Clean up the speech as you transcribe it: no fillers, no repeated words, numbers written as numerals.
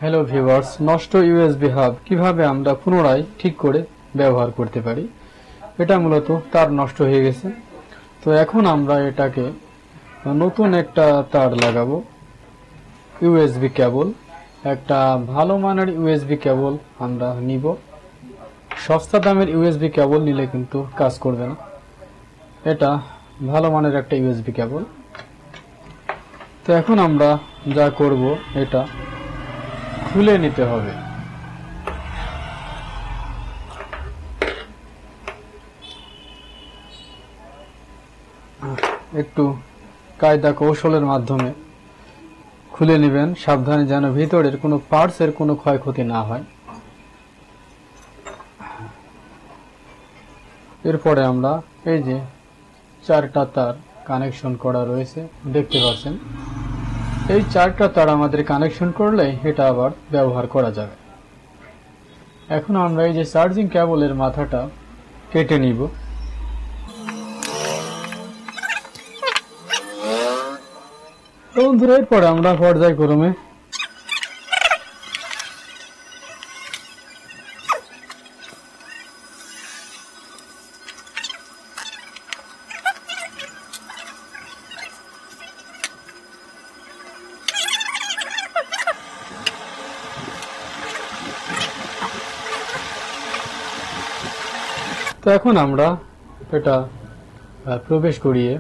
Hello viewers, নষ্ট USB hub কিভাবে আমরা পুনরায় ঠিক করে ব্যবহার করতে পারি। এটা মূলত তার নষ্ট হয়ে গেছে, তো এখন আমরা এটাকে নতুন একটা তার লাগাবো। ইউএসবি কেবল, একটা ভালো মানের ইউএসবি কেবল আমরা নিব। সস্তা দামের ইউএসবি কেবল নিলে কিন্তু কাজ করবে না, এটা ভালো মানের একটা ইউএসবি কেবল। তো এখন আমরা যা করব, এটা খুলে নিতে হবে। একটু কায়দা কৌশলের মাধ্যমে খুলে নেবেন, সাবধানে যেন ভিতরের কোনো পার্টসের কোনো ক্ষয়ক্ষতি না হয়। এরপরে আমরা এই যে চারটা তার কানেকশন করা রয়েছে দেখতে পাচ্ছেন, এই চারটা তার আমাদের কানেকশন করলে এটা আবার ব্যবহার করা যাবে। এখন আমরা এই যে চার্জিং কেবলের মাথাটা কেটে নিব। বন্ধুরা, এরপরে আমরা পর্যায়ক্রমে তো এখন আমরা এটা প্রবেশ করিয়ে